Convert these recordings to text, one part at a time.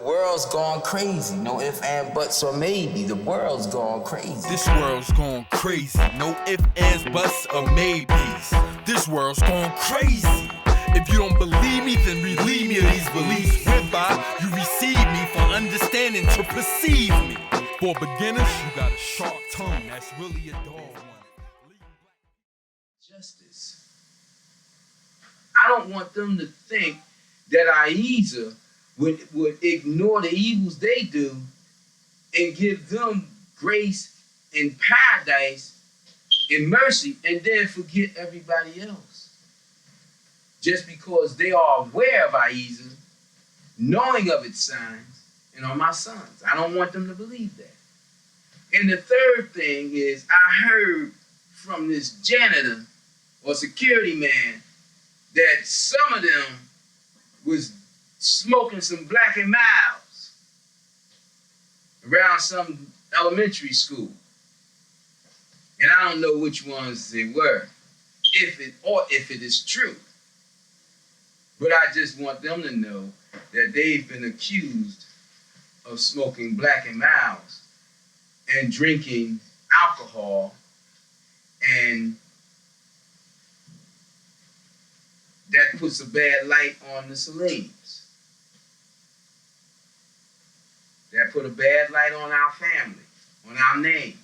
world's gone crazy. No ifs, and buts, or maybe. The world's gone crazy. This world's gone crazy. No ifs, ands, buts, or maybes. This world's gone crazy. If you don't believe me, then relieve me of these beliefs whereby you receive me for understanding to perceive me. For beginners, you got a sharp tongue that's really a dog one. Justice. I don't want them to think that Ahezaah would ignore the evils they do and give them grace and paradise and mercy and then forget everybody else. Just because they are aware of Ahezaah, knowing of its signs, and are my sons. I don't want them to believe that. And the third thing is, I heard from this janitor or security man that some of them was smoking some Black and Milds around some elementary school. And I don't know which ones they were, if it is true. But I just want them to know that they've been accused of smoking Black and Milds and drinking alcohol, and that puts a bad light on the Saleems. That put a bad light on our family, on our name.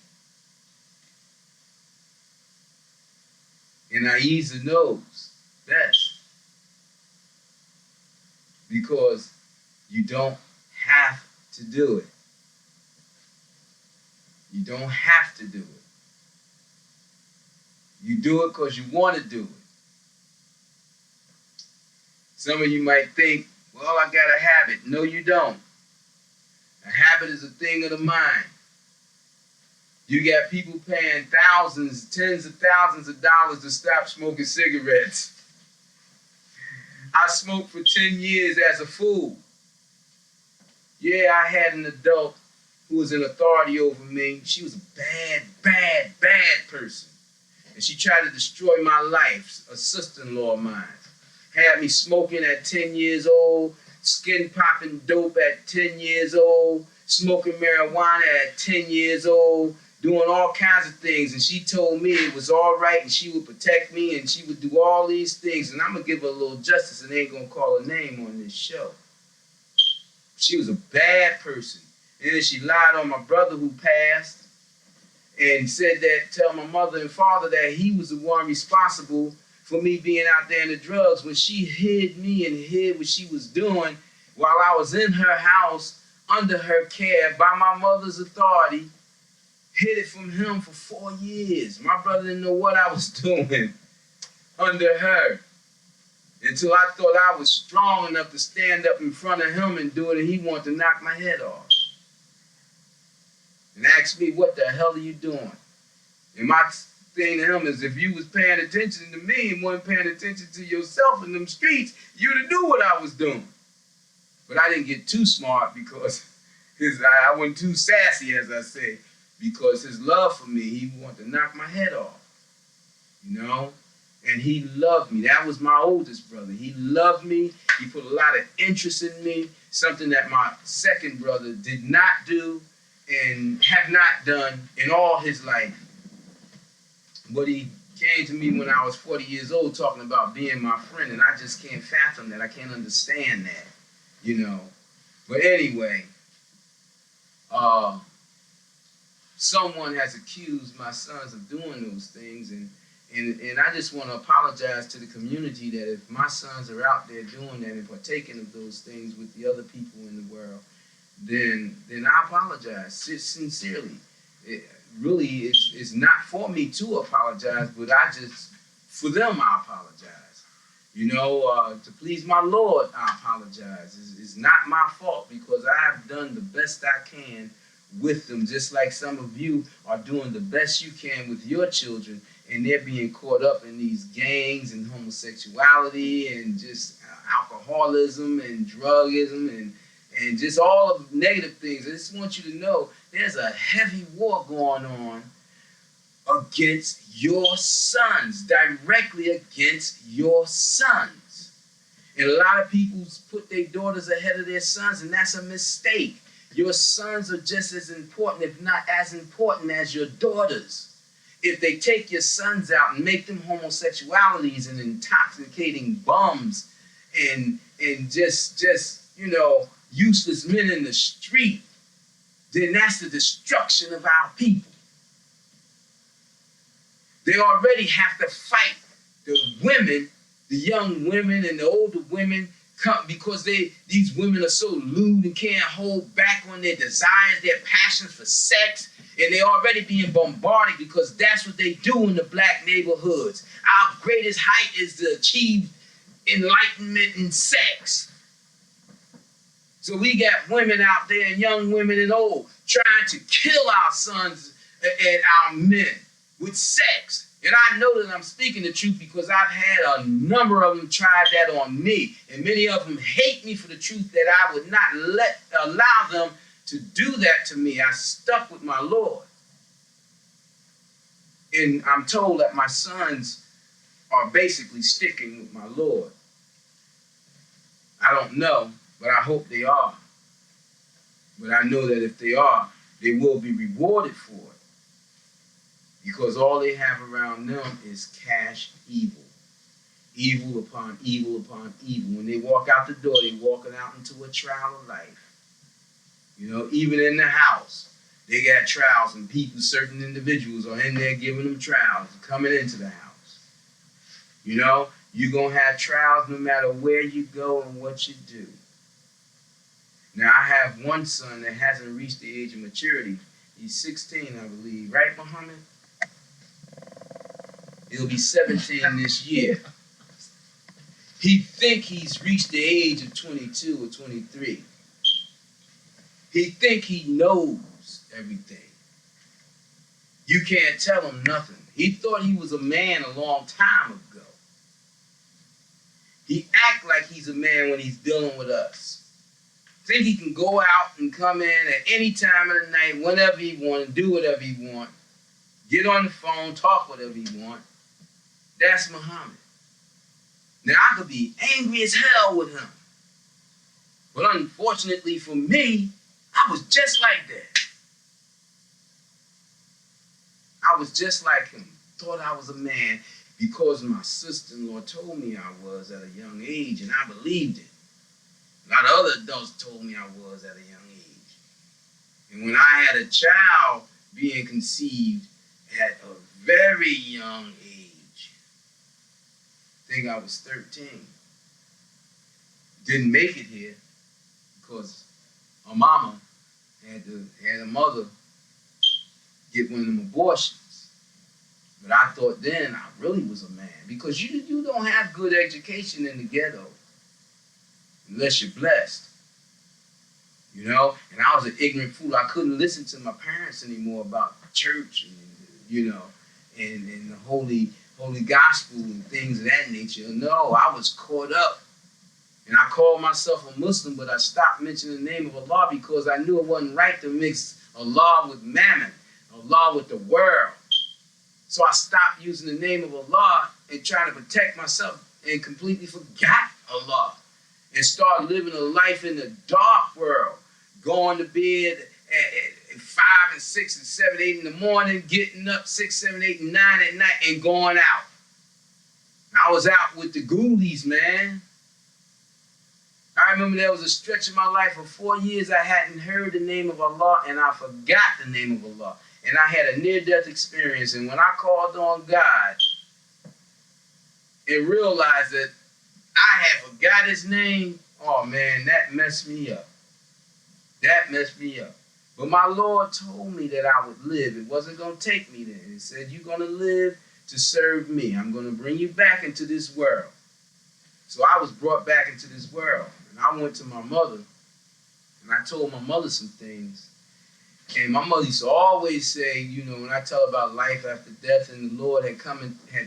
And Ahezaah knows best, because you don't have to do it. You don't have to do it. You do it because you want to do it. Some of you might think, well, I got a habit. No, you don't. A habit is a thing of the mind. You got people paying thousands, tens of thousands of dollars to stop smoking cigarettes. I smoked for 10 years as a fool. Yeah, I had an adult who was in authority over me. She was a bad person. And she tried to destroy my life, a sister-in-law of mine. Had me smoking at 10 years old, skin popping dope at 10 years old, smoking marijuana at 10 years old, doing all kinds of things. And she told me it was all right and she would protect me and she would do all these things. And I'm going to give her a little justice and ain't going to call her name on this show. She was a bad person. And then she lied on my brother who passed and said that, tell my mother and father that he was the one responsible for me being out there in the drugs, when she hid me and hid what she was doing while I was in her house under her care by my mother's authority, hid it from him for 4 years. My brother didn't know what I was doing under her until I thought I was strong enough to stand up in front of him and do it, and he wanted to knock my head off. And asked me, what the hell are you doing? And my thing to him is, if you was paying attention to me and wasn't paying attention to yourself in them streets, you'd have knew what I was doing. But I didn't get too smart because I wasn't too sassy, as I say, because his love for me, he wanted to knock my head off, you know? And he loved me. That was my oldest brother. He loved me. He put a lot of interest in me, something that my second brother did not do and have not done in all his life. But he came to me when I was 40 years old talking about being my friend, and I just can't fathom that. I can't understand that, you know. But anyway, someone has accused my sons of doing those things, and I just want to apologize to the community that if my sons are out there doing that and partaking of those things with the other people in the world, then I apologize sincerely. It really it's not for me to apologize, but for them I apologize. You know, to please my Lord, I apologize. It's not my fault, because I have done the best I can with them, just like some of you are doing the best you can with your children, and they're being caught up in these gangs and homosexuality and just alcoholism and drugism and just all of the negative things. I just want you to know there's a heavy war going on against your sons, directly against your sons. And a lot of people put their daughters ahead of their sons, and that's a mistake. Your sons are just as important, if not as important, as your daughters. If they take your sons out and make them homosexualities and intoxicating bums and just useless men in the street, then that's the destruction of our people. They already have to fight the women, the young women and the older women, because these women are so lewd and can't hold back on their desires, their passions for sex, and they're already being bombarded because that's what they do in the black neighborhoods. Our greatest height is to achieve enlightenment in sex. So we got women out there, and young women and old, trying to kill our sons and our men with sex. And I know that I'm speaking the truth because I've had a number of them try that on me. And many of them hate me for the truth that I would not allow them to do that to me. I stuck with my Lord. And I'm told that my sons are basically sticking with my Lord. I don't know, but I hope they are. But I know that if they are, they will be rewarded for it. Because all they have around them is cash evil. Evil upon evil upon evil. When they walk out the door, they're walking out into a trial of life. Even in the house, they got trials, and people, certain individuals are in there giving them trials, coming into the house. You're going to have trials no matter where you go and what you do. Now, I have one son that hasn't reached the age of maturity. He's 16, I believe. Right, Muhammad? He'll be 17 this year. He think he's reached the age of 22 or 23. He think he knows everything. You can't tell him nothing. He thought he was a man a long time ago. He act like he's a man when he's dealing with us. Think he can go out and come in at any time of the night, whenever he want, and do whatever he want. Get on the phone, talk whatever he want. That's Muhammad. Now, I could be angry as hell with him. But unfortunately for me, I was just like that. I was just like him. Thought I was a man because my sister-in-law told me I was at a young age, and I believed it. A lot of other adults told me I was at a young age. And when I had a child being conceived at a very young age, I think I was 13. Didn't make it here because a mama had a mother get one of them abortions. But I thought then I really was a man, because you don't have good education in the ghetto unless you're blessed. And I was an ignorant fool. I couldn't listen to my parents anymore about church and the holy gospel and things of that nature. No, I was caught up. And I called myself a Muslim, but I stopped mentioning the name of Allah because I knew it wasn't right to mix Allah with mammon, Allah with the world. So I stopped using the name of Allah and trying to protect myself, and completely forgot Allah and started living a life in the dark world, going to bed at 5 and 6 and 7, 8 in the morning, getting up 6, 7, 8, and 9 at night and going out. I was out with the ghoulies, man. I remember there was a stretch of my life for 4 years I hadn't heard the name of Allah, and I forgot the name of Allah. And I had a near-death experience, and when I called on God and realized that I had forgot his name, oh man, that messed me up. That messed me up. But my Lord told me that I would live. It wasn't going to take me there. He said, you're going to live to serve me. I'm going to bring you back into this world. So I was brought back into this world. And I went to my mother, and I told my mother some things. And my mother used to always say, when I tell about life after death, and the Lord had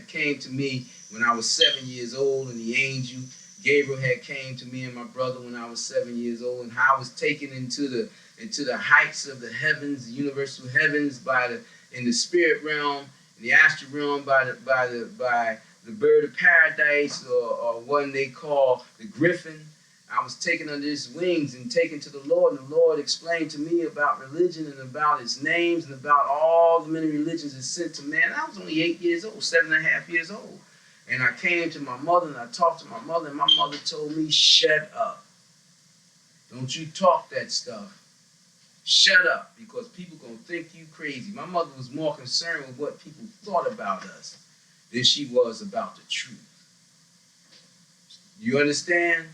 came to me when I was 7 years old, and the angel Gabriel had came to me and my brother when I was 7 years old, and how I was taken into the heights of the heavens, the universal heavens, in the spirit realm, in the astral realm, by the bird of paradise, or one they call the griffin. I was taken under his wings and taken to the Lord, and the Lord explained to me about religion and about its names and about all the many religions it's sent to man. I was only 8 years old, 7.5 years old. And I came to my mother and I talked to my mother, and my mother told me, shut up. Don't you talk that stuff. Shut up, because people gonna think you crazy. My mother was more concerned with what people thought about us than she was about the truth. You understand?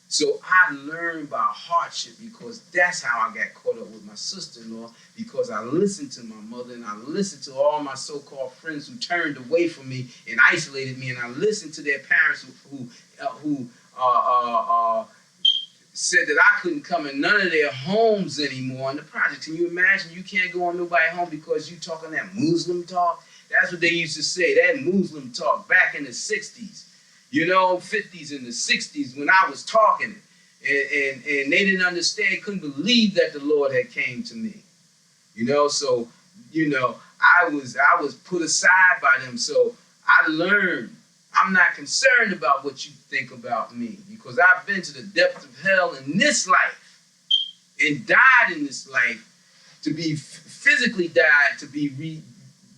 So I learned by hardship, because that's how I got caught up with my sister-in-law, because I listened to my mother and I listened to all my so-called friends who turned away from me and isolated me, and I listened to their parents who said that I couldn't come in none of their homes anymore in the project. Can you imagine? You can't go in nobody's home because you talking that Muslim talk? That's what they used to say, that Muslim talk back in the 60s. 50s and the 60s when I was talking it. And they didn't understand, couldn't believe that the Lord had came to me. So, I was put aside by them. So I learned, I'm not concerned about what you think about me, because I've been to the depths of hell in this life and died in this life, to be physically died, to be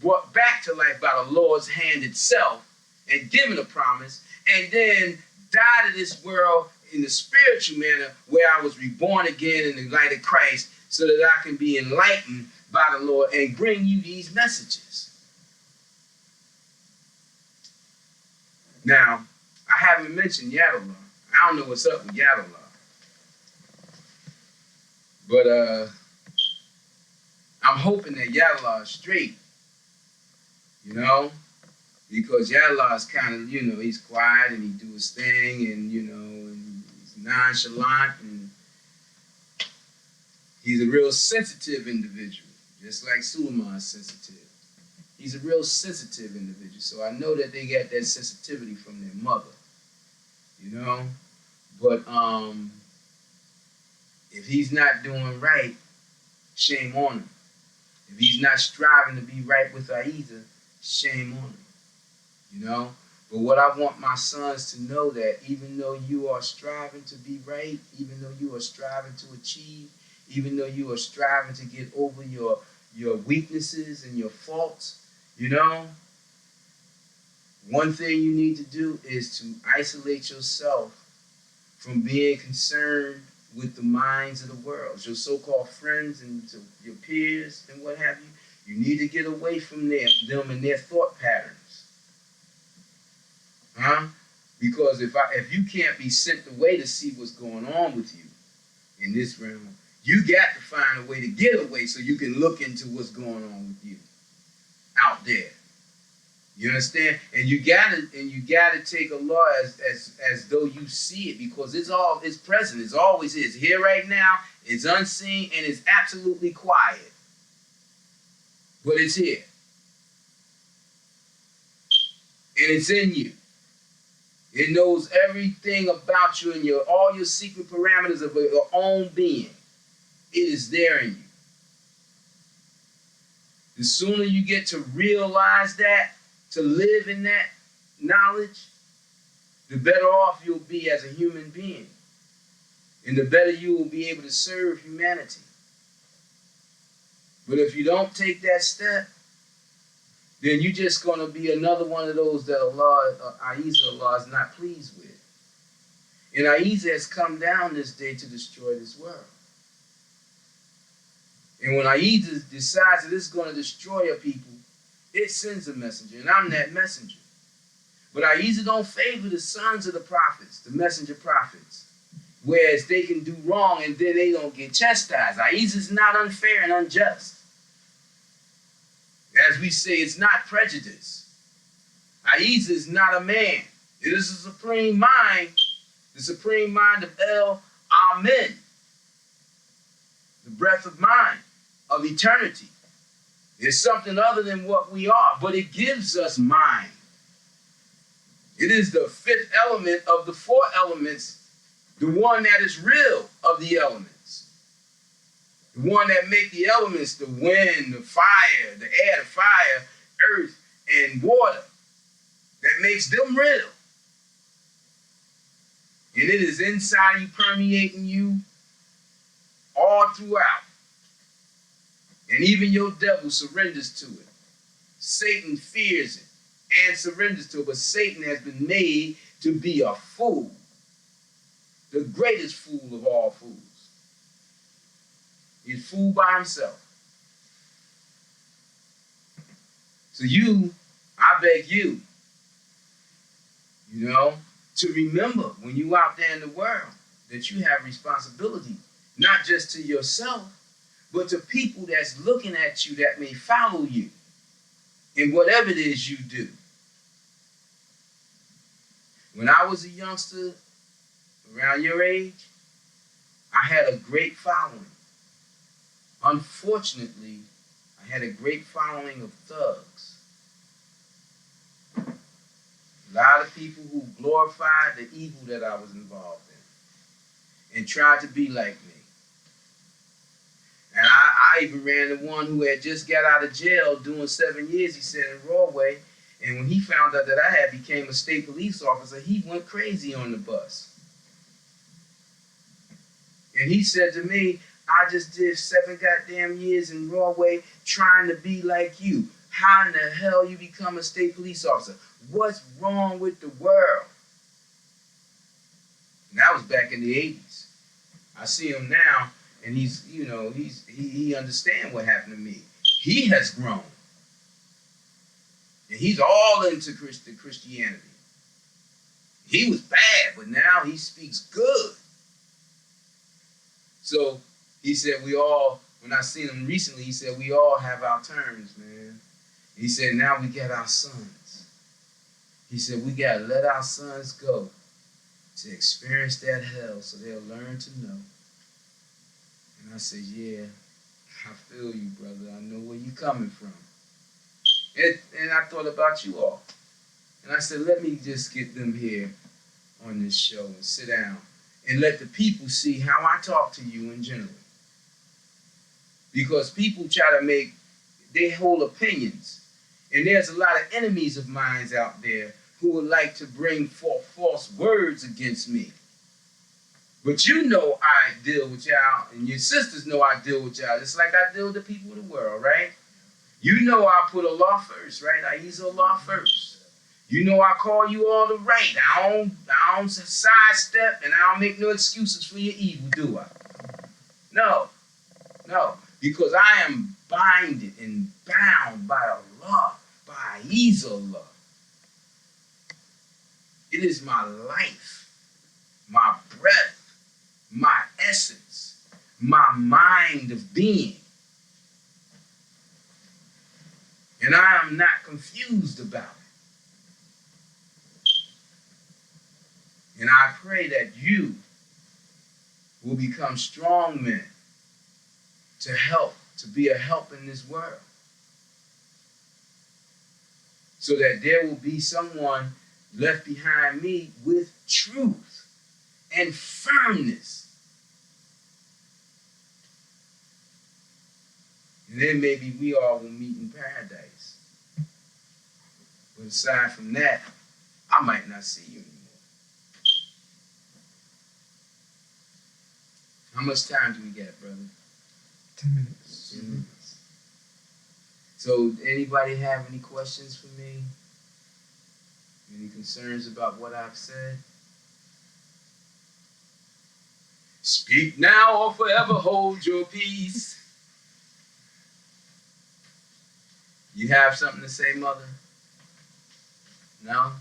brought back to life by the Lord's hand itself and given a promise, and then died in this world in the spiritual manner where I was reborn again in the light of Christ, so that I can be enlightened by the Lord and bring you these messages. Now, I haven't mentioned Allaah. I don't know what's up with Allaah. But I'm hoping that Allaah is straight, because Allaah is kind of, he's quiet and he do his thing, and, and he's nonchalant, and he's a real sensitive individual, just like Suleiman is sensitive. He's a real sensitive individual, so I know that they got that sensitivity from their mother, But if he's not doing right, shame on him. If he's not striving to be right with Ahezaah, shame on him, But what I want my sons to know, that even though you are striving to be right, even though you are striving to achieve, even though you are striving to get over your weaknesses and your faults, one thing you need to do is to isolate yourself from being concerned with the minds of the world, your so-called friends and your peers and what have you. You need to get away from them and their thought patterns. Because if you can't be sent away to see what's going on with you in this realm, you got to find a way to get away so you can look into what's going on with you out there. You understand? And you gotta take Allah as though you see it, because it's present. It's always is. Here right now, it's unseen and it's absolutely quiet. But it's here. And it's in you. It knows everything about you and all your secret parameters of your own being. It is there in you. The sooner you get to realize that, to live in that knowledge, the better off you'll be as a human being. And the better you will be able to serve humanity. But if you don't take that step, then you're just going to be another one of those that Allah is not pleased with. And Ahezaah has come down this day to destroy this world. And when Ahezaah decides that it's going to destroy a people, it sends a messenger, and I'm that messenger. But Ahezaah don't favor the sons of the prophets, the messenger prophets, whereas they can do wrong and then they don't get chastised. Ahezaah is not unfair and unjust. As we say, it's not prejudice. Ahezaah is not a man. It is the supreme mind of El Amen, the breath of mind of eternity. It's something other than what we are, but it gives us mind. It is the fifth element of the four elements, the one that is real of the elements. The one that make the elements, the wind, the fire, the air, the fire, earth, and water. that makes them real. And it is inside you, permeating you all throughout. And even your devil surrenders to it. Satan fears it and surrenders to it. But Satan has been made to be a fool. The greatest fool of all fools. He's fooled by himself. So I beg you, to remember when you out there in the world that you have responsibility, not just to yourself, but to people that's looking at you that may follow you in whatever it is you do. When I was a youngster, around your age, I had a great following. Unfortunately, I had a great following of thugs. A lot of people who glorified the evil that I was involved in and tried to be like me. And I even ran the one who had just got out of jail doing 7 years, he said, in Broadway. And when he found out that I had became a state police officer, he went crazy on the bus. And he said to me, I just did 7 goddamn years in Broadway trying to be like you. How in the hell you become a state police officer? What's wrong with the world? And that was back in the 80s. I see him now, and he understands what happened to me. He has grown. And he's all into Christianity. He was bad, but now he speaks good. So he said when I seen him recently, he said, we all have our turns, man. He said, now we got our sons. He said, we got to let our sons go to experience that hell so they'll learn to know. And I said, yeah, I feel you, brother. I know where you're coming from. And I thought about you all. And I said, let me just get them here on this show and sit down and let the people see how I talk to you in general. Because people try to make their whole opinions. And there's a lot of enemies of mine out there who would like to bring forth false words against me. But I deal with y'all, and your sisters know I deal with y'all, just like I deal with the people of the world, right? I put Allah first, right? Ahezaah first. I call you all the right. I don't sidestep, and I don't make no excuses for your evil, do I? No. Because I am binded and bound by Allah, by Ahezaah. It is my life, my breath, my essence, my mind of being. And I am not confused about it. And I pray that you will become strong men to be a help in this world. So that there will be someone left behind me with truth and firmness. And then maybe we all will meet in paradise. But aside from that, I might not see you anymore. How much time do we get, brother? 10 minutes. 10 minutes. So, anybody have any questions for me? Any concerns about what I've said? Speak now or forever hold your peace. You have something to say, mother? No?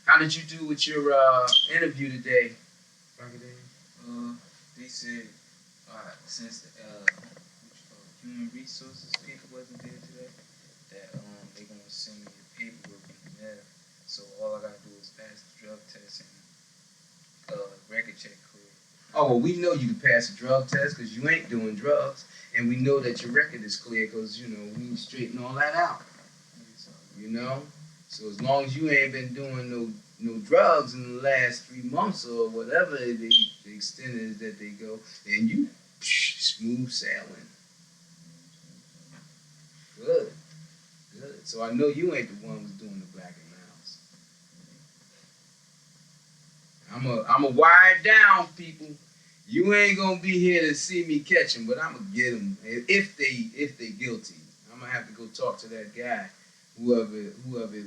How did you do with your interview today? They said since the human resources people wasn't there today, that they're gonna send me the paperwork in the mail. So all I gotta do is pass the drug test and record check clear. Oh, well, we know you can pass a drug test because you ain't doing drugs. And we know that your record is clear because, we straighten all that out. So as long as you ain't been doing no drugs in the last 3 months or whatever the extent is that they go, then you smooth sailing. Good. hood. So I know you ain't the one who's doing the black and mouse. I'm a wire down, people. You ain't gonna be here to see me catch them, but I'm gonna get them if they guilty. I'm gonna have to go talk to that guy, whoever it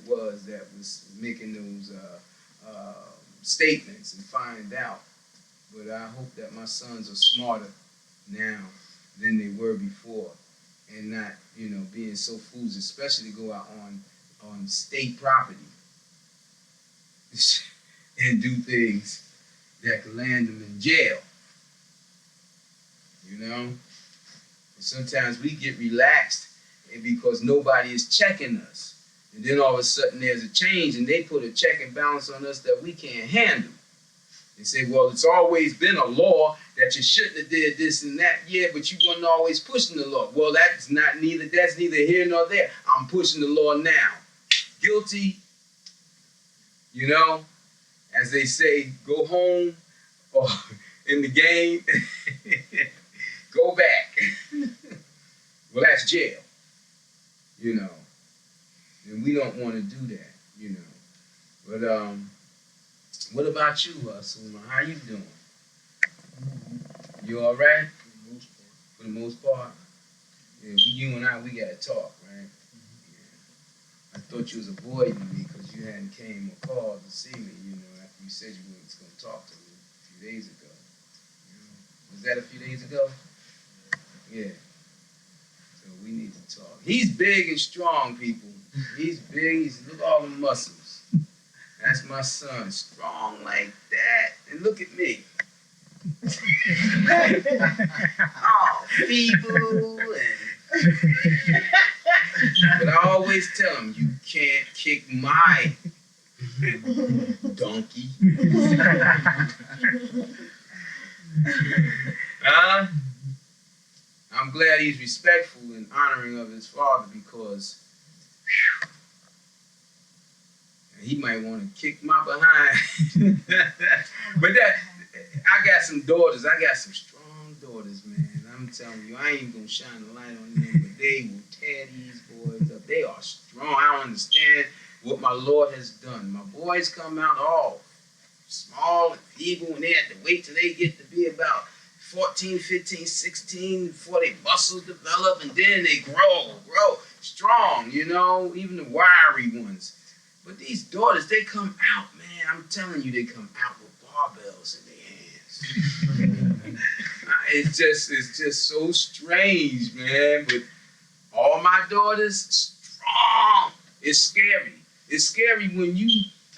was that was making those statements and find out. But I hope that my sons are smarter now than they were before, and not, being so fools, especially to go out on state property and do things that could land them in jail. And sometimes we get relaxed because nobody is checking us. And then all of a sudden there's a change and they put a check and balance on us that we can't handle. They say, well, it's always been a law that you shouldn't have did this and that. Yeah, but you weren't always pushing the law. Well, that's neither here nor there. I'm pushing the law now. Guilty, as they say, go home or in the game, go back. Well, that's jail, and we don't want to do that, But what about you, Saleem? How you doing? You all right? For the most part. Yeah, you and I, we gotta talk, right? Yeah. I thought you was avoiding me because you hadn't came or called to see me, after you said you was gonna talk to me a few days ago. Was that a few days ago? Yeah. So we need to talk. He's big and strong, people. He's big. Look at all the muscles. That's my son, strong like that. And look at me. Oh, feeble. But I always tell him, you can't kick my donkey. I'm glad he's respectful and honoring of his father because he might want to kick my behind. But I got some daughters. I got some strong daughters, man. I'm telling you, I ain't going to shine a light on them, but they will tear these boys up. They are strong. I don't understand what my Lord has done. My boys come out all small and feeble, and they have to wait till they get to be about 14, 15, 16 before their muscles develop, and then they grow strong, even the wiry ones. But these daughters, they come out, man. I'm telling you, they come out with barbells in their hands. It's just so strange, man. But all my daughters, strong. It's scary. It's scary when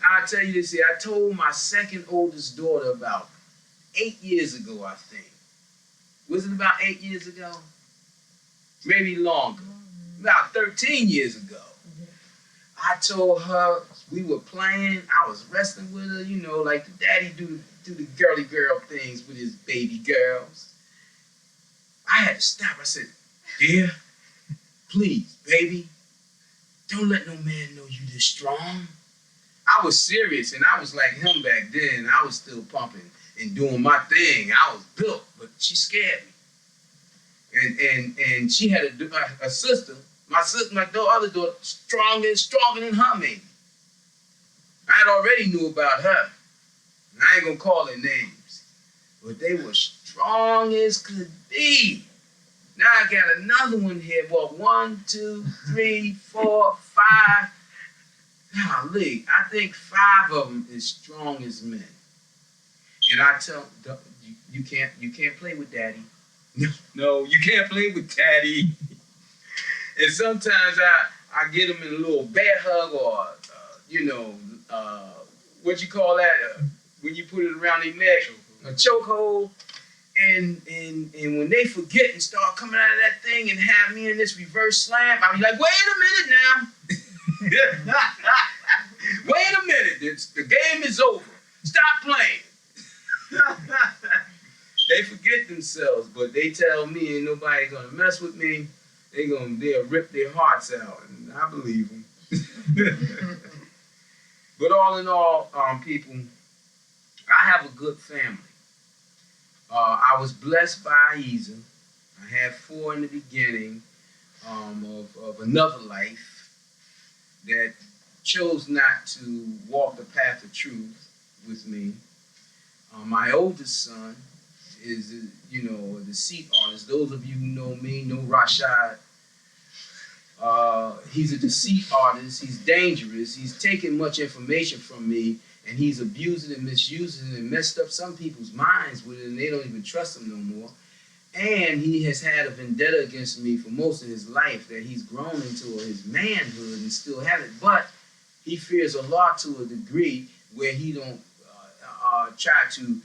I'll tell you this here. I told my second oldest daughter about 8 years ago, I think. Was it about 8 years ago? Maybe longer. About 13 years ago. I told her, we were playing, I was wrestling with her, like the daddy do the girly girl things with his baby girls. I had to stop. I said, dear, please, baby, don't let no man know you this strong. I was serious, and I was like him back then. I was still pumping and doing my thing. I was built, but she scared me. And she had a sister. My other daughter, stronger than her, maybe. I had already knew about her. And I ain't gonna call their names. But they were strong as could be. Now I got another one here. Well, 1, 2, 3, 4, 5. Golly, I think 5 of them is strong as men. And I tell them, you can't play with daddy. No, you can't play with daddy. And sometimes I get them in a little bear hug or, what you call that? When you put it around their neck, a chokehold. And when they forget and start coming out of that thing and have me in this reverse slam, I'll be like, wait a minute now. Wait a minute. The game is over. Stop playing. They forget themselves, but they tell me ain't nobody gonna mess with me. They'll rip their hearts out, and I believe them. But all in all, people, I have a good family. I was blessed by Ahezaah. I had 4 in the beginning of another life. that chose not to walk the path of truth with me. My oldest son is, a deceit artist. Those of you who know me know Rashad. He's a deceit artist. He's dangerous. He's taken much information from me, and he's abusing and misusing it and messed up some people's minds with it, and they don't even trust him no more. And he has had a vendetta against me for most of his life that he's grown into his manhood and still have it. But he fears Allah to a degree where he don't try to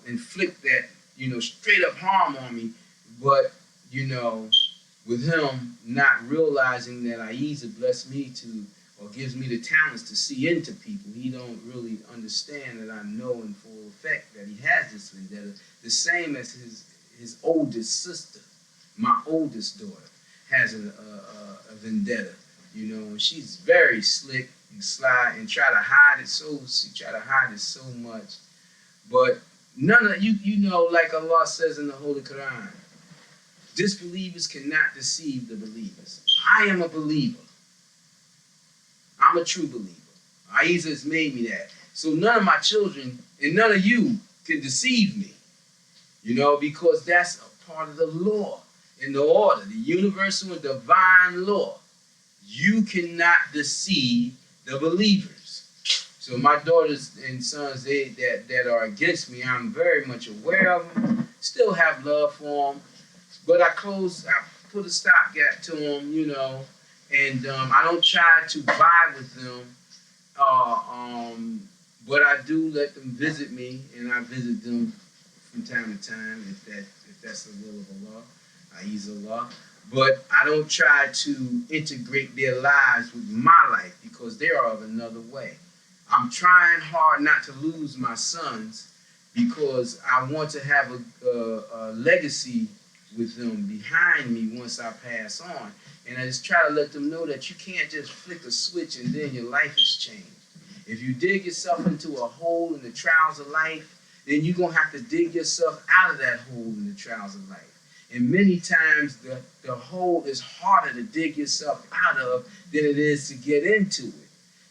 inflict that, straight up harm on me. But, with him not realizing that Ahezaah blessed me to, or gives me the talents to see into people, he don't really understand that I know in full effect that he has this vendetta. The same as his oldest sister, my oldest daughter, has a vendetta, and she's very slick and sly and try to hide it so much. But none of you, like Allah says in the Holy Quran, disbelievers cannot deceive the believers. I am a believer. I'm a true believer. Ahezaah has made me that. So none of my children and none of you can deceive me, because that's a part of the law and the order, the universal and divine law. You cannot deceive the believers. So my daughters and sons that are against me, I'm very much aware of them, still have love for them. But I put a stopgap to them, and I don't try to vie with them. But I do let them visit me, and I visit them from time to time, if that's the will of Allah, Ahezaah. But I don't try to integrate their lives with my life because they are of another way. I'm trying hard not to lose my sons because I want to have a legacy with them behind me once I pass on. And I just try to let them know that you can't just flick a switch and then your life has changed. If you dig yourself into a hole in the trials of life, then you're going to have to dig yourself out of that hole in the trials of life. And many times the hole is harder to dig yourself out of than it is to get into it.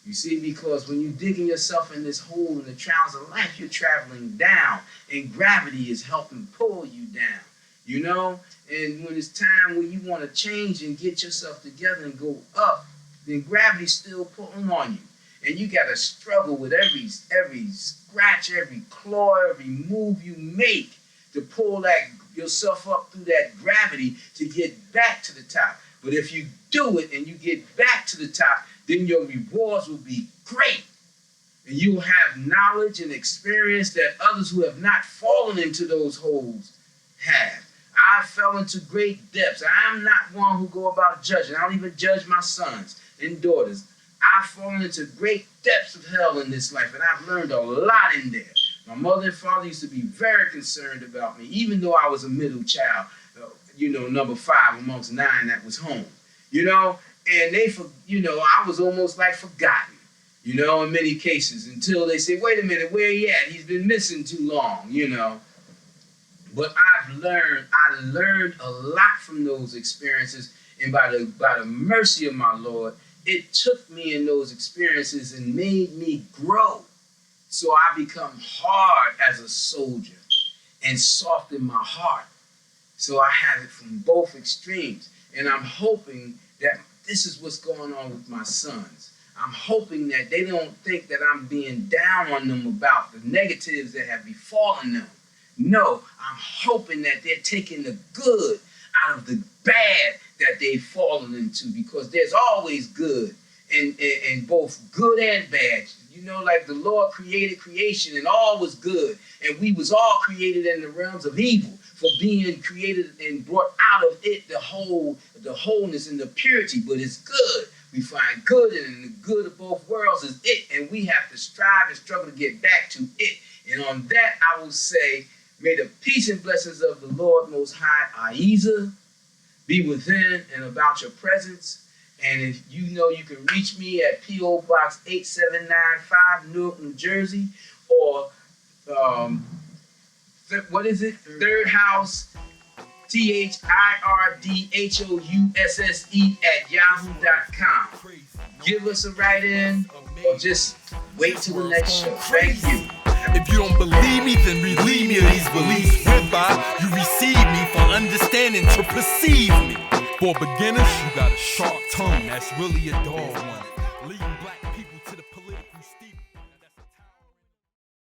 You see, because when you're digging yourself in this hole in the trials of life, you're traveling down, and gravity is helping pull you down. And when it's time when you want to change and get yourself together and go up, then gravity's still pulling on you. And you got to struggle with every scratch, every claw, every move you make to pull yourself up through that gravity to get back to the top. But if you do it and you get back to the top, then your rewards will be great. And you'll have knowledge and experience that others who have not fallen into those holes have. I fell into great depths. I'm not one who go about judging. I don't even judge my sons and daughters. I've fallen into great depths of hell in this life, and I've learned a lot in there. My mother and father used to be very concerned about me, even though I was a middle child, number 5 amongst 9 that was home, and I was almost like forgotten, in many cases, until they say, wait a minute, where he at? He's been missing too long, But I learned a lot from those experiences, and by the mercy of my Lord, it took me in those experiences and made me grow. So I become hard as a soldier and soft in my heart. So I have it from both extremes. And I'm hoping that this is what's going on with my sons. I'm hoping that they don't think that I'm being down on them about the negatives that have befallen them. No, I'm hoping that they're taking the good out of the bad that they've fallen into, because there's always good in both good and bad. Like the Lord created creation and all was good, and we was all created in the realms of evil for being created and brought out of it the wholeness and the purity, but it's good. We find good, and the good of both worlds is it, and we have to strive and struggle to get back to it. And on that, I will say, may the peace and blessings of the Lord Most High, Ahezaah, be within and about your presence. And if you can reach me at P.O. Box 8795, Newark, New Jersey, or what is it? Third House, THIRDHOUSSE @ yahoo.com. give us a write-in or just wait till the next show. Thank you. If you don't believe me, then relieve me of these beliefs. Whereby you receive me for understanding to perceive me. For beginners, you got a sharp tongue, that's really a dull one. Leaving black